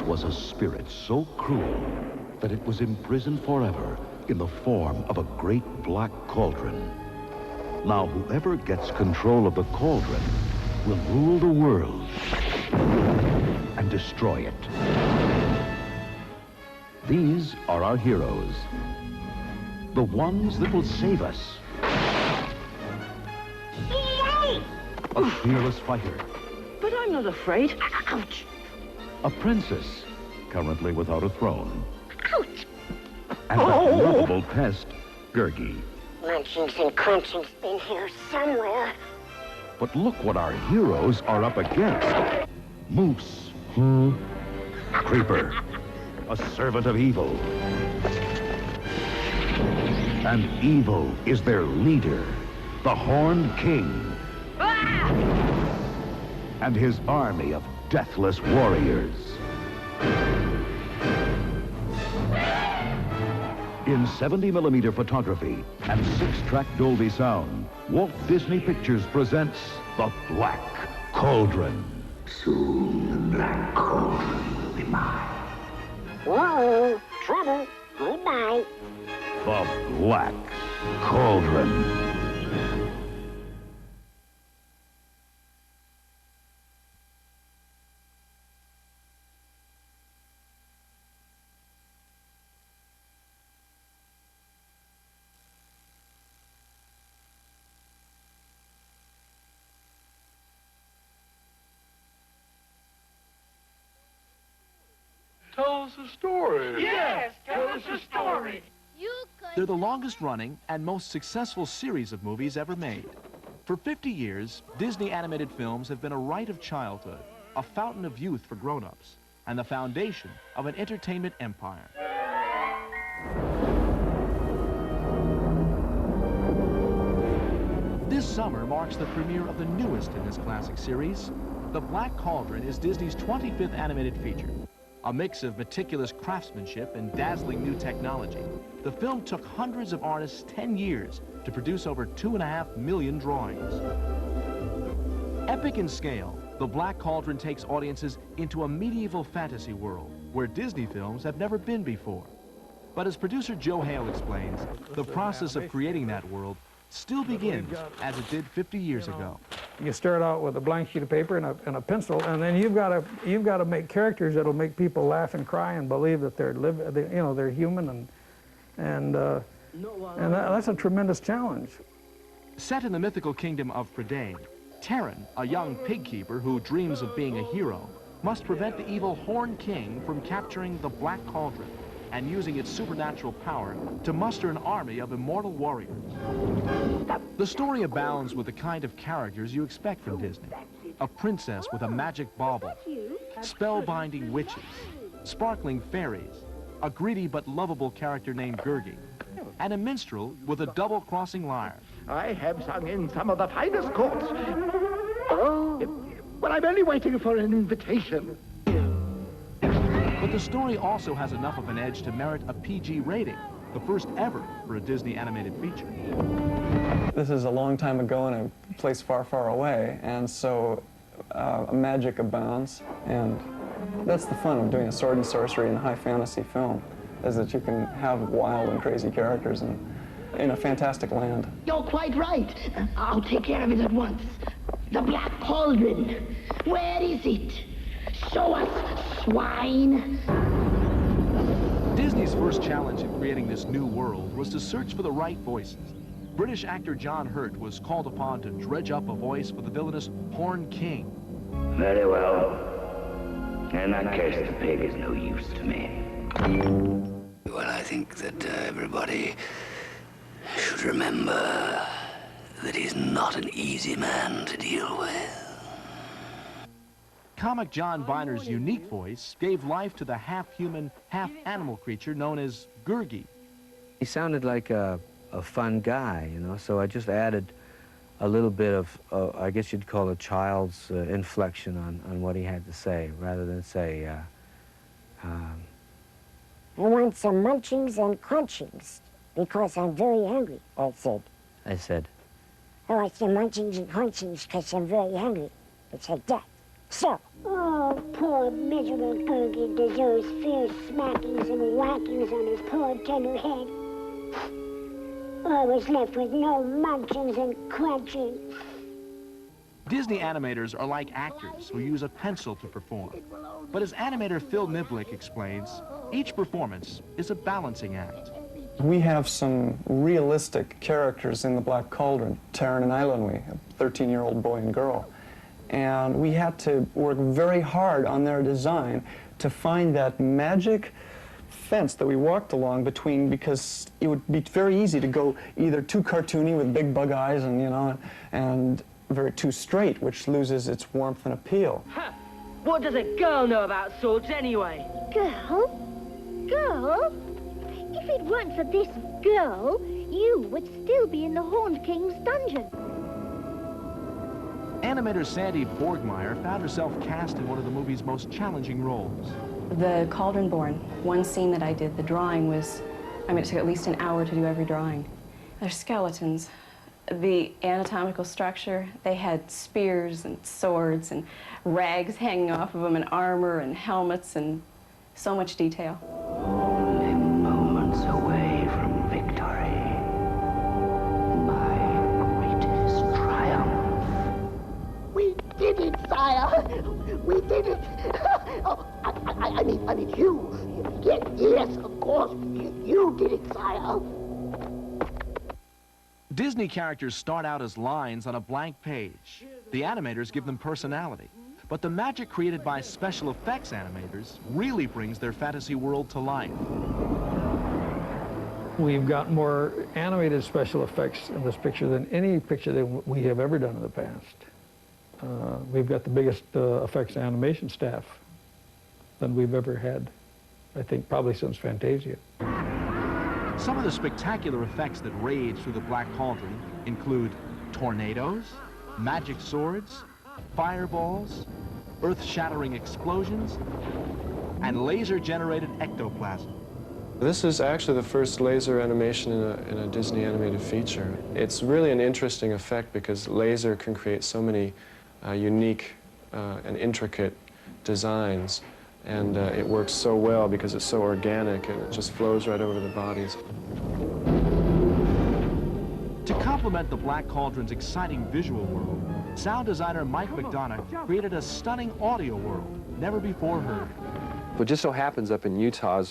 Once was a spirit so cruel that it was imprisoned forever in the form of a great black cauldron. Now, whoever gets control of the cauldron will rule the world and destroy it. These are our heroes, the ones that will save us. A fearless fighter. But I'm not afraid. Ouch! A princess, currently without a throne. Ouch! And a lovable pest, Gurgi. Munchings and crunchings in here somewhere. But look what our heroes are up against. Moose. Creeper. A servant of evil. And evil is their leader, the Horned King. And his army of deathless warriors. In 70mm photography and 6-track Dolby sound, Walt Disney Pictures presents The Black Cauldron. Soon the Black Cauldron will be mine. Uh-oh, trouble. Goodbye. The Black Cauldron. Tell us a story. Yes, tell us a story. They're the longest-running and most successful series of movies ever made. For 50 years, Disney animated films have been a rite of childhood, a fountain of youth for grown-ups, and the foundation of an entertainment empire. This summer marks the premiere of the newest in this classic series. The Black Cauldron is Disney's 25th animated feature. A mix of meticulous craftsmanship and dazzling new technology, the film took hundreds of artists 10 years to produce over 2.5 million drawings. Epic in scale, The Black Cauldron takes audiences into a medieval fantasy world where Disney films have never been before. But as producer Joe Hale explains, the process of creating that world still begins as it did 50 years ago. You start out with a blank sheet of paper and a pencil, and then you've got to make characters that'll make people laugh and cry and believe that they're human, and that's a tremendous challenge. Set in the mythical kingdom of Prydain, Terran, a young pig keeper who dreams of being a hero, must prevent the evil Horned King from capturing the Black Cauldron and using its supernatural power to muster an army of immortal warriors. The story abounds with the kind of characters you expect from Disney. A princess with a magic bauble, spellbinding witches, sparkling fairies, a greedy but lovable character named Gurgi, and a minstrel with a double-crossing lyre. I have sung in some of the finest courts. But I'm only waiting for an invitation. But the story also has enough of an edge to merit a PG rating, the first ever for a Disney animated feature. This is a long time ago in a place far, far away, and so magic abounds, and that's the fun of doing a sword and sorcery and high fantasy film, is that you can have wild and crazy characters in a fantastic land. You're quite right. I'll take care of it at once. The Black Cauldron. Where is it? Show us, swine. Disney's first challenge in creating this new world was to search for the right voices. British actor John Hurt was called upon to dredge up a voice for the villainous Horned King. Very well. In that case, the pig is no use to me. Well, I think that everybody should remember that he's not an easy man to deal with. Comic John Byner's unique voice gave life to the half-human, half-animal creature known as Gurgi. He sounded like a fun guy, you know, so I just added a little bit of, I guess you'd call it a child's inflection on what he had to say, rather than say, I want some munchings and crunchings, because I'm very hungry, I said. I said, I want some munchings and crunchings, because I'm very hungry. It said that. So. Oh, poor miserable Gurgi deserves fierce smackings and whackings on his poor tender head. I was left with no munchings and crunching. Disney animators are like actors who use a pencil to perform. But as animator Phil Niblick explains, each performance is a balancing act. We have some realistic characters in the Black Cauldron, Taryn and Eilonwy, a 13-year-old boy and girl. And we had to work very hard on their design to find that magic fence that we walked along between, because it would be very easy to go either too cartoony with big bug eyes and, you know, and very too straight, which loses its warmth and appeal. Huh. What does a girl know about swords anyway? Girl? Girl? If it weren't for this girl, you would still be in the Horned King's dungeon. Animator Sandy Borgmeyer found herself cast in one of the movie's most challenging roles. The Cauldron Born, one scene that I did, the drawing was, I mean, it took at least an hour to do every drawing. They're skeletons. The anatomical structure, they had spears and swords and rags hanging off of them and armor and helmets and so much detail. Only moments away from victory. My greatest triumph. We did it, sire! We did it! Oh, I mean, you. Yes, of course, you did it, sire. Disney characters start out as lines on a blank page. The animators give them personality. But the magic created by special effects animators really brings their fantasy world to life. We've got more animated special effects in this picture than any picture that we have ever done in the past. We've got the biggest effects animation staff than we've ever had, I think probably since Fantasia. Some of the spectacular effects that rage through the Black Cauldron include tornadoes, magic swords, fireballs, earth-shattering explosions, and laser-generated ectoplasm. This is actually the first laser animation in a Disney animated feature. It's really an interesting effect because laser can create so many unique and intricate designs. And it works so well because it's so organic and it just flows right over the bodies. To complement the Black Cauldron's exciting visual world, sound designer Mike McDonough created a stunning audio world never before heard. What just so happens up in Utah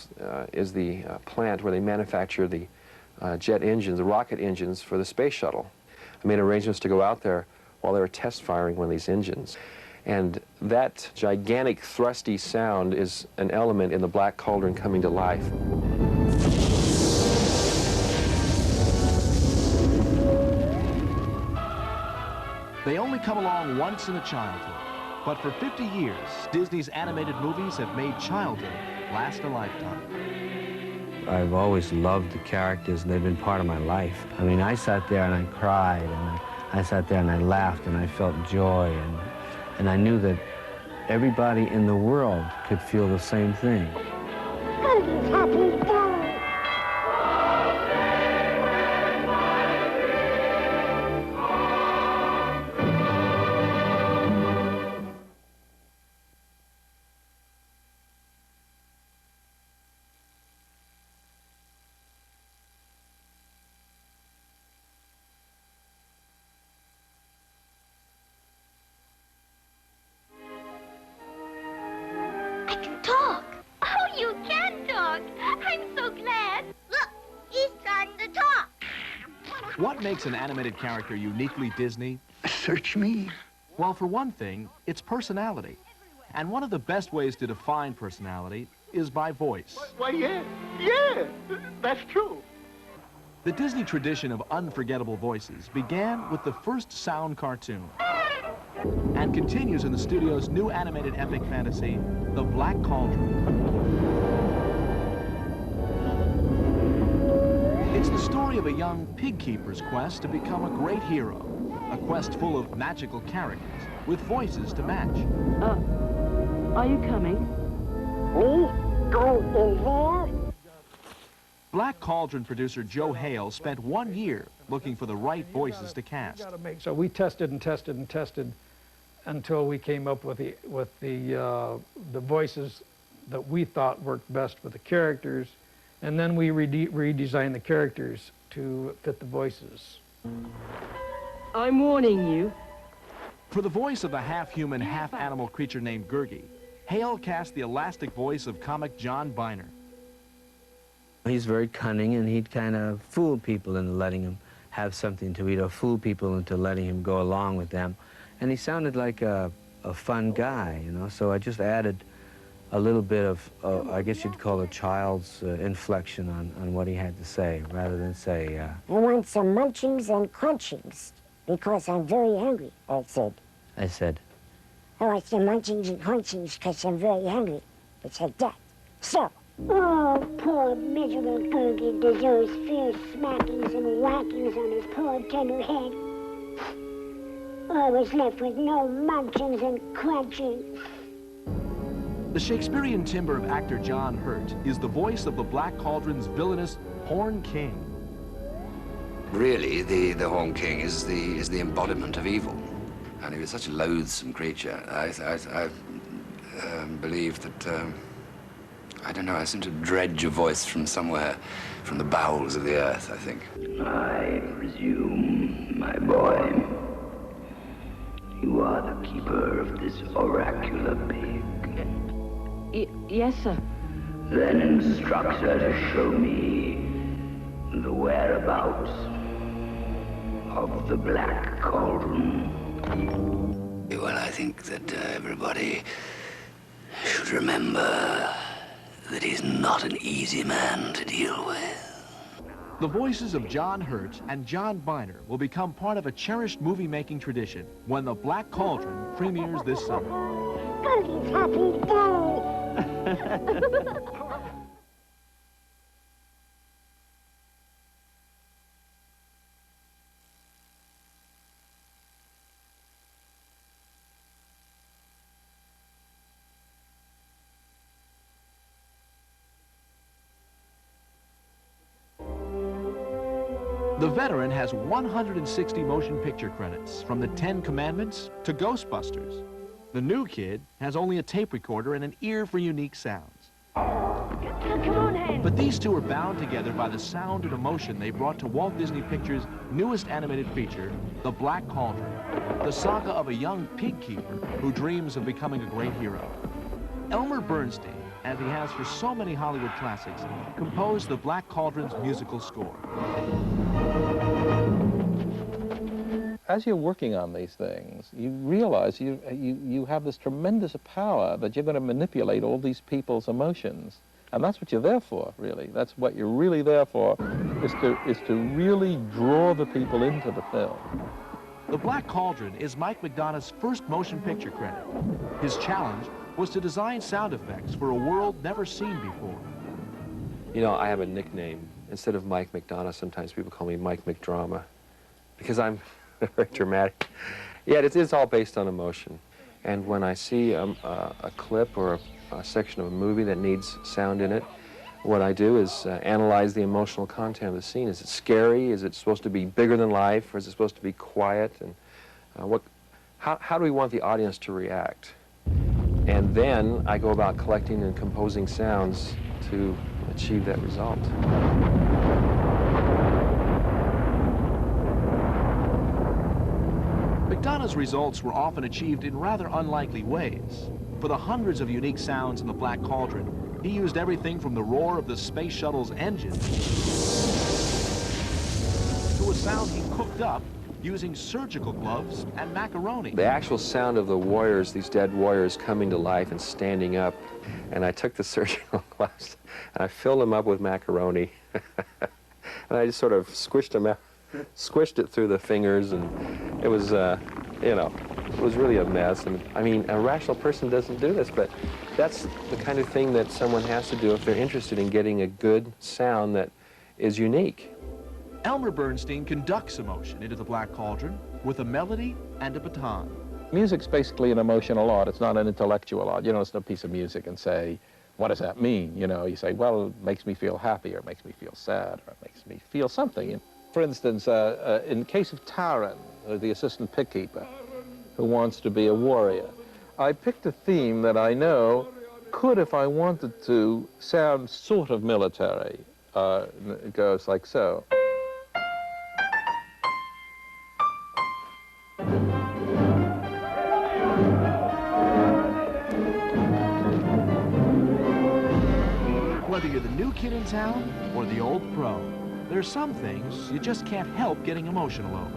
is the plant where they manufacture the jet engines, the rocket engines for the space shuttle. I made arrangements to go out there while they were test firing one of these engines. And that gigantic thrusty sound is an element in the Black Cauldron coming to life. They only come along once in a childhood, but for 50 years, Disney's animated movies have made childhood last a lifetime. I've always loved the characters, and they've been part of my life. I mean, I sat there and I cried, and I sat there and I laughed, and I felt joy, and I knew that everybody in the world could feel the same thing. What makes an animated character uniquely Disney? Search me. Well, for one thing, it's personality. And one of the best ways to define personality is by voice. Why, yeah, that's true. The Disney tradition of unforgettable voices began with the first sound cartoon and continues in the studio's new animated epic fantasy, The Black Cauldron. It's the story of a young pig keeper's quest to become a great hero, a quest full of magical characters with voices to match. Are you coming? Me? Go in here? Black Cauldron producer Joe Hale spent 1 year looking for the right voices to cast. So we tested and tested and tested until we came up with the voices that we thought worked best with the characters, and then we redesigned the characters to fit the voices. I'm warning you. For the voice of the half-human, half-animal creature named Gurgi, Hale cast the elastic voice of comic John Biner. He's very cunning, and he'd kind of fool people into letting him have something to eat, or fool people into letting him go along with them. And he sounded like a fun guy, you know, so I just added a little bit of, I guess you'd call it child's inflection on what he had to say, rather than say, I want some munchings and crunchings, because I'm very hungry, I said. I said, I want some munchings and crunchings, because I'm very hungry. It's like that. So. Oh, poor miserable Gurgi deserves fierce smackings and whackings on his poor tender head. I was left with no munchings and crunchings. The Shakespearean timbre of actor John Hurt is the voice of the Black Cauldron's villainous Horn King. Really, the Horn King is the embodiment of evil. And he was such a loathsome creature. I believe that, I don't know, I seem to dredge a voice from somewhere, from the bowels of the earth, I think. I presume, my boy, you are the keeper of this oracular pig. Yes, sir. Then instruct her to show me the whereabouts of the Black Cauldron. Well, I think that everybody should remember that he's not an easy man to deal with. The voices of John Hurt and John Biner will become part of a cherished movie-making tradition when The Black Cauldron premieres this summer. Gurgi's happy day! The veteran has 160 motion picture credits, from the 10 Commandments to Ghostbusters. The new kid has only a tape recorder and an ear for unique sounds. Come on, Hen. But these two are bound together by the sound and emotion they brought to Walt Disney Pictures' newest animated feature, The Black Cauldron, the saga of a young pig keeper who dreams of becoming a great hero. Elmer Bernstein, as he has for so many Hollywood classics, composed The Black Cauldron's musical score. As you're working on these things, you realize you have this tremendous power that you're going to manipulate all these people's emotions. And that's what you're there for, really. That's what you're really there for, is to really draw the people into the film. The Black Cauldron is Mike McDonough's first motion picture credit. His challenge was to design sound effects for a world never seen before. You know, I have a nickname. Instead of Mike McDonough, sometimes people call me Mike McDrama, because I'm very dramatic. Yet it's all based on emotion. And when I see a clip or a section of a movie that needs sound in it, what I do is analyze the emotional content of the scene. Is it scary? Is it supposed to be bigger than life? Or is it supposed to be quiet? And how do we want the audience to react? And then I go about collecting and composing sounds to achieve that result. McDonough's results were often achieved in rather unlikely ways. For the hundreds of unique sounds in The Black Cauldron, he used everything from the roar of the space shuttle's engine to a sound he cooked up using surgical gloves and macaroni. The actual sound of the warriors, these dead warriors coming to life and standing up, and I took the surgical gloves and I filled them up with macaroni and I just sort of squished them out, squished it through the fingers, and it was, you know, it was really a mess. And I mean, a rational person doesn't do this, but that's the kind of thing that someone has to do if they're interested in getting a good sound that is unique. Elmer Bernstein conducts emotion into The Black Cauldron with a melody and a baton. Music's basically an emotional art. It's not an intellectual art. You don't listen to a piece of music and say, what does that mean? You know, you say, well, it makes me feel happy, or it makes me feel sad, or it makes me feel something. For instance, in the case of Taran, the assistant pig keeper, who wants to be a warrior. I picked a theme that I know could, if I wanted to, sound sort of military. It goes like so. Whether you're the new kid in town or the old pro, there's some things you just can't help getting emotional over.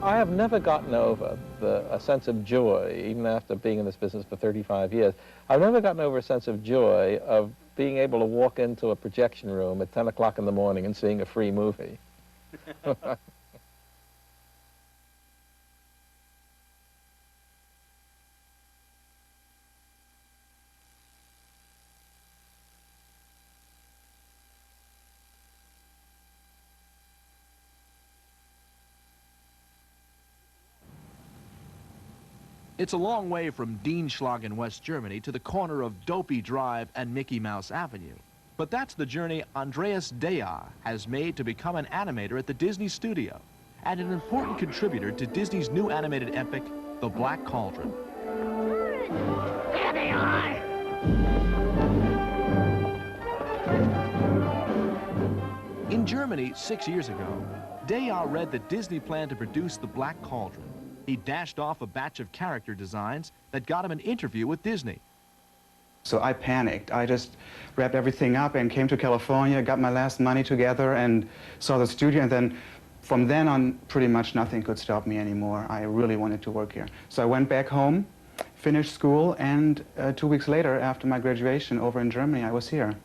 I have never gotten over a sense of joy, even after being in this business for 35 years. I've never gotten over a sense of joy of being able to walk into a projection room at 10 o'clock in the morning and seeing a free movie. It's a long way from Dienschlagen, West Germany, to the corner of Dopey Drive and Mickey Mouse Avenue. But that's the journey Andreas Deja has made to become an animator at the Disney studio, and an important contributor to Disney's new animated epic, The Black Cauldron. There they are! In Germany 6 years ago, Deja read that Disney planned to produce The Black Cauldron. He dashed off a batch of character designs that got him an interview with Disney. So I panicked. I just wrapped everything up and came to California, got my last money together and saw the studio, and then from then on pretty much nothing could stop me anymore. I really wanted to work here. So I went back home, finished school, and 2 weeks later, after my graduation over in Germany, I was here.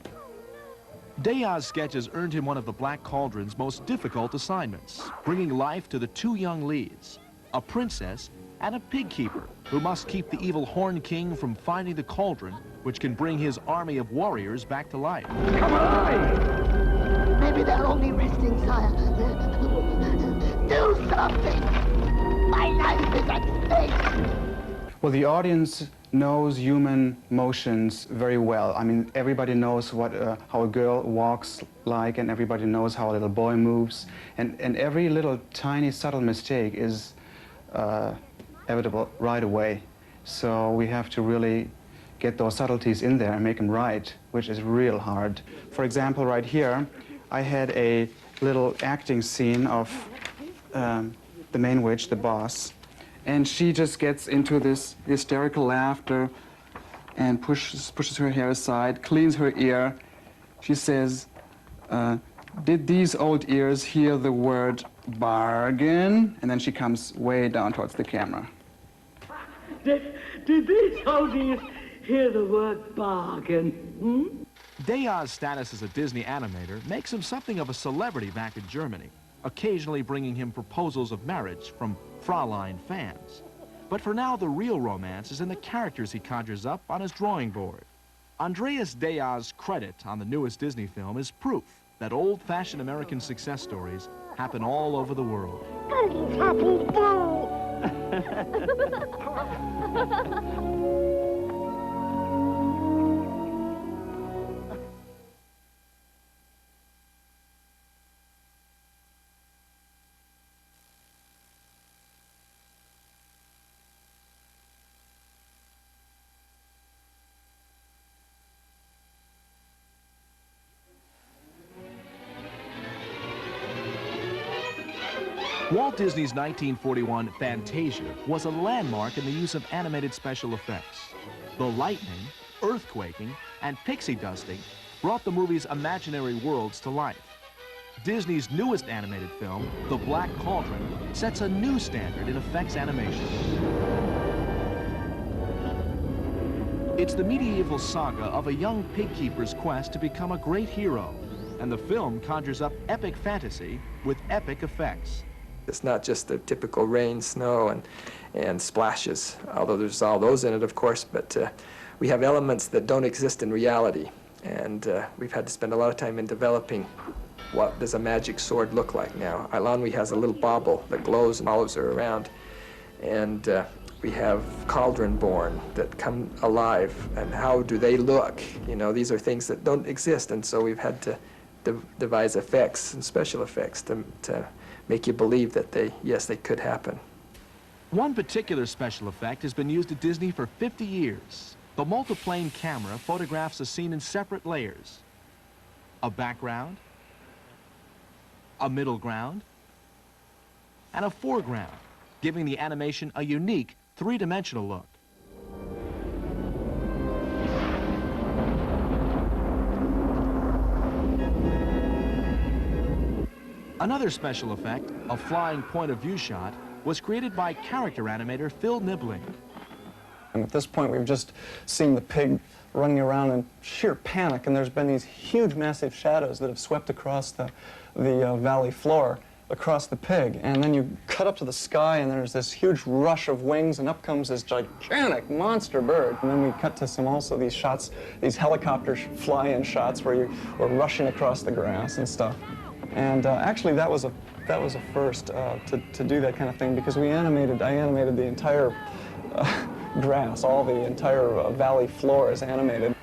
Deja's sketches earned him one of The Black Cauldron's most difficult assignments, bringing life to the two young leads, a princess and a pig keeper who must keep the evil Horn King from finding the cauldron, which can bring his army of warriors back to life. Come on! Maybe they're only resting, sire. Do something! My life is at stake! Well, the audience knows human motions very well. I mean, everybody knows what, how a girl walks like, and everybody knows how a little boy moves. And every little tiny subtle mistake is evitable right away. So we have to really get those subtleties in there and make them right, which is real hard. For example, right here, I had a little acting scene of the main witch, the boss, and she just gets into this hysterical laughter and pushes her hair aside, cleans her ear. She says, did these old ears hear the word bargain? And then she comes way down towards the camera. Did these old ears hear the word bargain? Deja's status as a Disney animator makes him something of a celebrity back in Germany, occasionally bringing him proposals of marriage from Fräulein fans. But for now, the real romance is in the characters he conjures up on his drawing board. Andreas Deja's credit on the newest Disney film is proof that old-fashioned American success stories happen all over the world. Goldie's happy day. Walt Disney's 1941 Fantasia was a landmark in the use of animated special effects. The lightning, earthquaking, and pixie dusting brought the movie's imaginary worlds to life. Disney's newest animated film, The Black Cauldron, sets a new standard in effects animation. It's the medieval saga of a young pig keeper's quest to become a great hero, and the film conjures up epic fantasy with epic effects. It's not just the typical rain, snow, and splashes, although there's all those in it, of course, but we have elements that don't exist in reality, and we've had to spend a lot of time in developing what does a magic sword look like now. Eilonwy has a little bauble that glows and follows her around, and we have Cauldron born that come alive, and how do they look? You know, these are things that don't exist, and so we've had to devise effects and special effects to make you believe that yes, they could happen. One particular special effect has been used at Disney for 50 years. The multiplane camera photographs a scene in separate layers. A background, a middle ground, and a foreground, giving the animation a unique three-dimensional look. Another special effect, a flying point-of-view shot, was created by character animator Phil Nibbling. And at this point, we've just seen the pig running around in sheer panic, and there's been these huge, massive shadows that have swept across the valley floor, across the pig. And then you cut up to the sky, and there's this huge rush of wings, and up comes this gigantic monster bird. And then we cut to some also these shots, these helicopter fly-in shots where we're rushing across the grass and stuff. And actually, that was a first to do that kind of thing, because I animated the entire grass, all the entire valley floor is animated.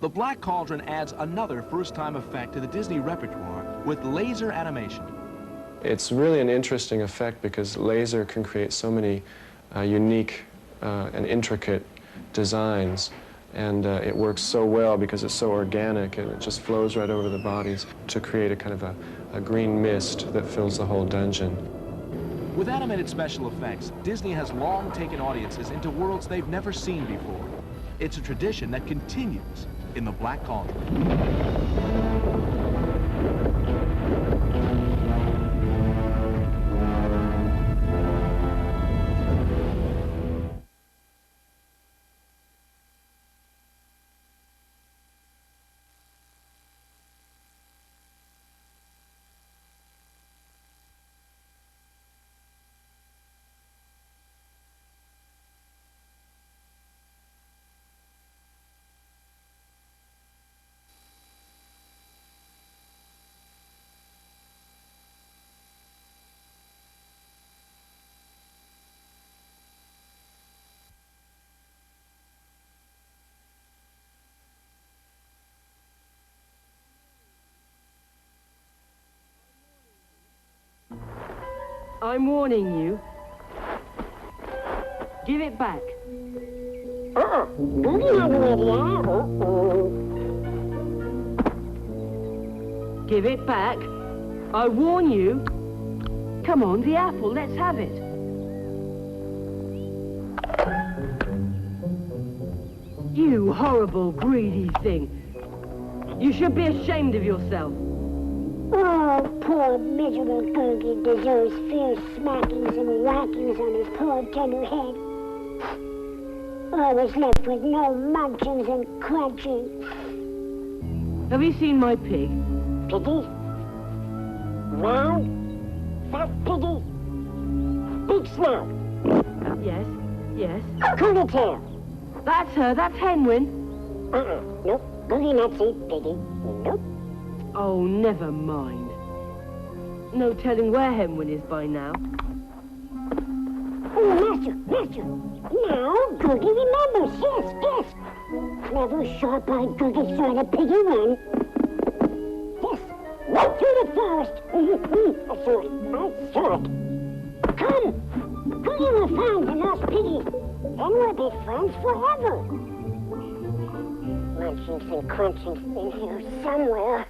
The Black Cauldron adds another first-time effect to the Disney repertoire with laser animation. It's really an interesting effect because laser can create so many unique and intricate designs. And it works so well because it's so organic and it just flows right over the bodies to create a kind of a green mist that fills the whole dungeon. With animated special effects, Disney has long taken audiences into worlds they've never seen before. It's a tradition that continues in the Black Cauldron. I'm warning you. Give it back. Give it back. I warn you. Come on, the apple, let's have it. You horrible, greedy thing. You should be ashamed of yourself. Oh, poor miserable Gurgi deserves fierce smackings and whackings on his poor tender head. I was left with no munchings and crunching. Have you seen my pig? Piggy? Round? Fat piggy? Big snout? Yes, yes. Curly tail? That's her, that's Henwin. Nope, Gurgi not see piggy. Nope. Oh, never mind. No telling where Henwin is by now. Oh, Master! Now, Gurgi remembers. Yes. Clever, sharp-eyed Gurgi saw the piggy run. Yes, right through the forest. I saw it. Come! Gurgi will find the lost piggy. Then we'll be friends forever. Munchings and crunchings in here somewhere.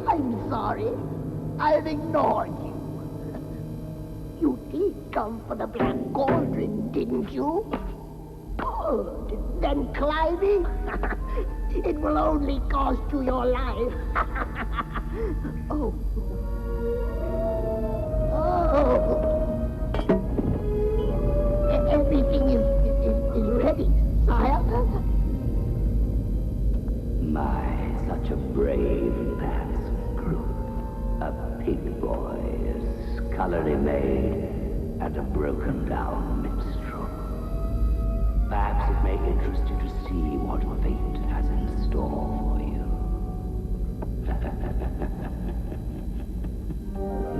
I'm sorry. I've ignored you. You did come for the Black Cauldron, didn't you? Good. Then climbing? It will only cost you your life. Oh. Everything is ready, sire. My, such a brave and handsome group. scullery maid and a broken-down minstrel. Perhaps it may interest you to see what fate has in store for you.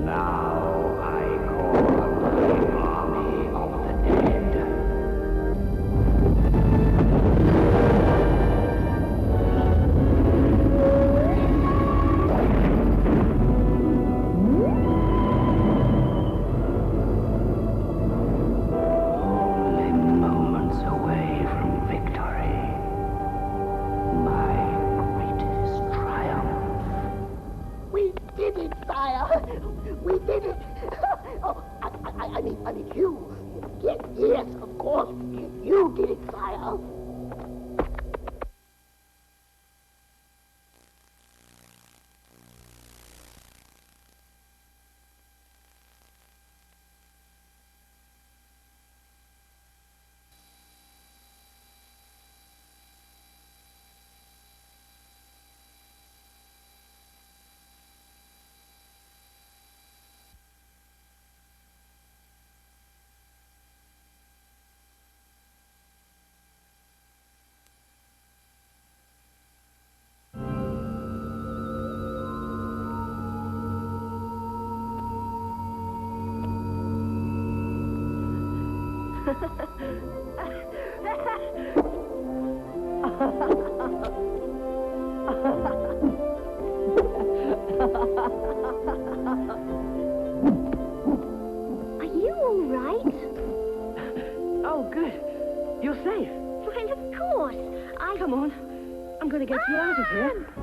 Now I call my army of the dead. We did it! Oh, I mean you. Yes, of course. You did it, sire. Are you all right? Oh, good. You're safe. Well, of course. Come on. I'm going to get you out of here.